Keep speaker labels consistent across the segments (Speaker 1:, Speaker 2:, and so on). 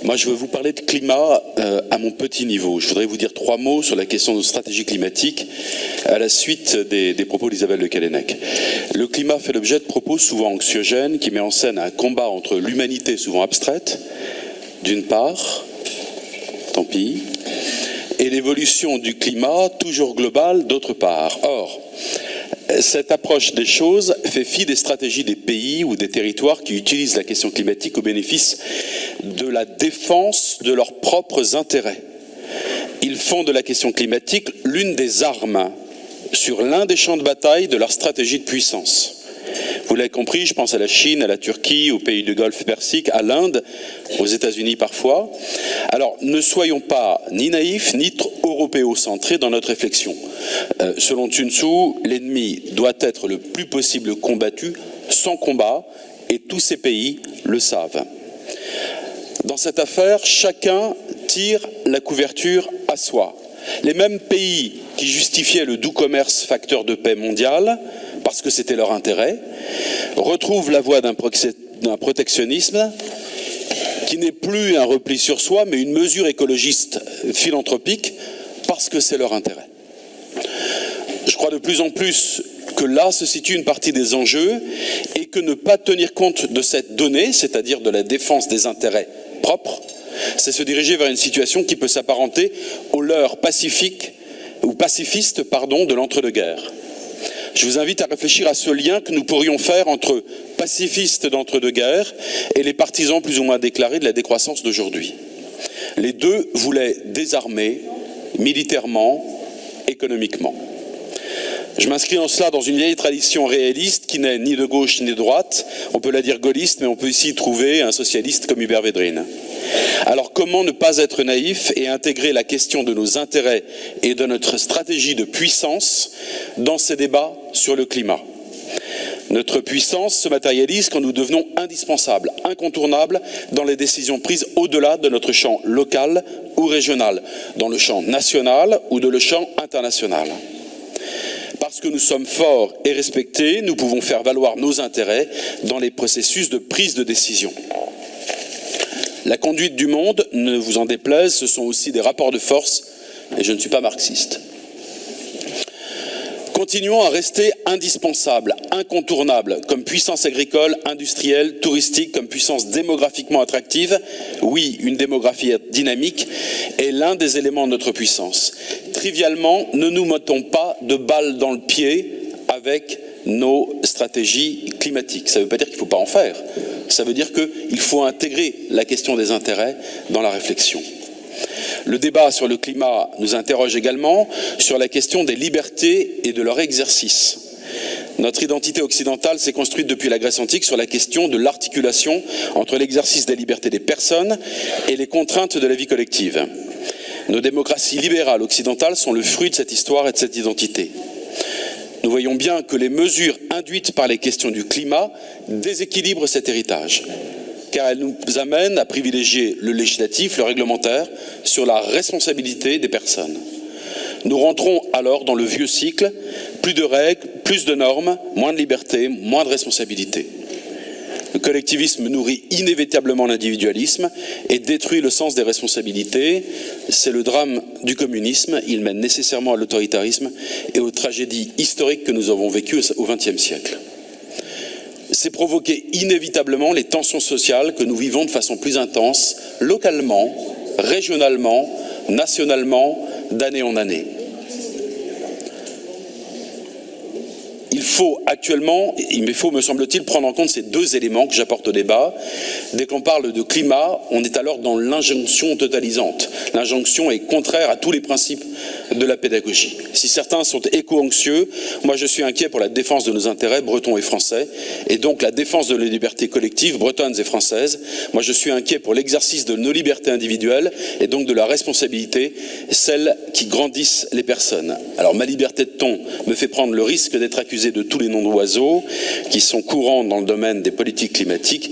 Speaker 1: Moi, je veux vous parler de climat à mon petit niveau. Je voudrais vous dire 3 mots sur la question de nos stratégies climatiques à la suite des propos d'Isabelle Le Callennec. Le climat fait l'objet de propos souvent anxiogènes qui met en scène un combat entre l'humanité souvent abstraite, d'une part, tant pis, et l'évolution du climat toujours globale, d'autre part. Or, cette approche des choses fait fi des stratégies des pays ou des territoires qui utilisent la question climatique au bénéfice de la défense de leurs propres intérêts. Ils font de la question climatique l'une des armes sur l'un des champs de bataille de leur stratégie de puissance. Vous l'avez compris, je pense à la Chine, à la Turquie, aux pays du Golfe Persique, à l'Inde, aux États-Unis parfois. Alors, ne soyons pas ni naïfs, ni trop européocentrés dans notre réflexion. Selon Sun Tzu, l'ennemi doit être le plus possible combattu sans combat, et tous ces pays le savent. Dans cette affaire, chacun tire la couverture à soi. Les mêmes pays qui justifiaient le doux commerce facteur de paix mondial, parce que c'était leur intérêt, retrouvent la voie d'un protectionnisme qui n'est plus un repli sur soi, mais une mesure écologiste philanthropique, parce que c'est leur intérêt. Je crois de plus en plus que là se situe une partie des enjeux et que ne pas tenir compte de cette donnée, c'est-à-dire de la défense des intérêts propres, c'est se diriger vers une situation qui peut s'apparenter aux leurres pacifistes de l'entre-deux-guerres. Je vous invite à réfléchir à ce lien que nous pourrions faire entre pacifistes d'entre-deux-guerres et les partisans plus ou moins déclarés de la décroissance d'aujourd'hui. Les deux voulaient désarmer militairement, économiquement. Je m'inscris en cela dans une vieille tradition réaliste qui n'est ni de gauche ni de droite. On peut la dire gaulliste, mais on peut ici trouver un socialiste comme Hubert Védrine. Alors comment ne pas être naïf et intégrer la question de nos intérêts et de notre stratégie de puissance dans ces débats sur le climat ? Notre puissance se matérialise quand nous devenons indispensables, incontournables dans les décisions prises au-delà de notre champ local ou régional, dans le champ national ou dans le champ international. Parce que nous sommes forts et respectés, nous pouvons faire valoir nos intérêts dans les processus de prise de décision. La conduite du monde, ne vous en déplaise, ce sont aussi des rapports de force, et je ne suis pas marxiste. Continuons à rester indispensables, incontournables, comme puissance agricole, industrielle, touristique, comme puissance démographiquement attractive. Oui, une démographie dynamique est l'un des éléments de notre puissance. Trivialement, ne nous mettons pas de balles dans le pied avec nos stratégies climatiques. Ça ne veut pas dire qu'il ne faut pas en faire. Ça veut dire qu'il faut intégrer la question des intérêts dans la réflexion. Le débat sur le climat nous interroge également sur la question des libertés et de leur exercice. Notre identité occidentale s'est construite depuis la Grèce antique sur la question de l'articulation entre l'exercice des libertés des personnes et les contraintes de la vie collective. Nos démocraties libérales occidentales sont le fruit de cette histoire et de cette identité. Nous voyons bien que les mesures induites par les questions du climat déséquilibrent cet héritage, car elles nous amènent à privilégier le législatif, le réglementaire, sur la responsabilité des personnes. Nous rentrons alors dans le vieux cycle, plus de règles, plus de normes, moins de liberté, moins de responsabilité. Le collectivisme nourrit inévitablement l'individualisme et détruit le sens des responsabilités. C'est le drame du communisme, il mène nécessairement à l'autoritarisme et aux tragédies historiques que nous avons vécues au XXe siècle. C'est provoquer inévitablement les tensions sociales que nous vivons de façon plus intense, localement, régionalement, nationalement, d'année en année. Il faut, me semble-t-il, prendre en compte ces deux éléments que j'apporte au débat. Dès qu'on parle de climat, on est alors dans l'injonction totalisante. L'injonction est contraire à tous les principes de la pédagogie. Si certains sont éco-anxieux, moi je suis inquiet pour la défense de nos intérêts bretons et français, et donc la défense de nos libertés collectives bretonnes et françaises. Moi je suis inquiet pour l'exercice de nos libertés individuelles, et donc de la responsabilité, celles qui grandissent les personnes. Alors ma liberté de ton me fait prendre le risque d'être accusé de de tous les noms d'oiseaux qui sont courants dans le domaine des politiques climatiques.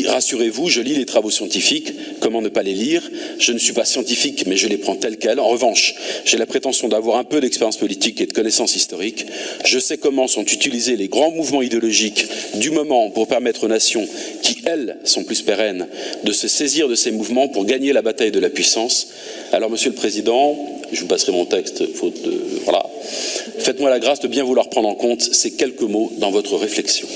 Speaker 1: Rassurez-vous, je lis les travaux scientifiques, comment ne pas les lire? Je ne suis pas scientifique, mais je les prends tels quels. En revanche, j'ai la prétention d'avoir un peu d'expérience politique et de connaissances historiques. Je sais comment sont utilisés les grands mouvements idéologiques du moment pour permettre aux nations qui, elles, sont plus pérennes, de se saisir de ces mouvements pour gagner la bataille de la puissance. Alors, Monsieur le Président, je vous passerai mon texte, voilà. Faites-moi la grâce de bien vouloir prendre en compte ces quelques mots dans votre réflexion.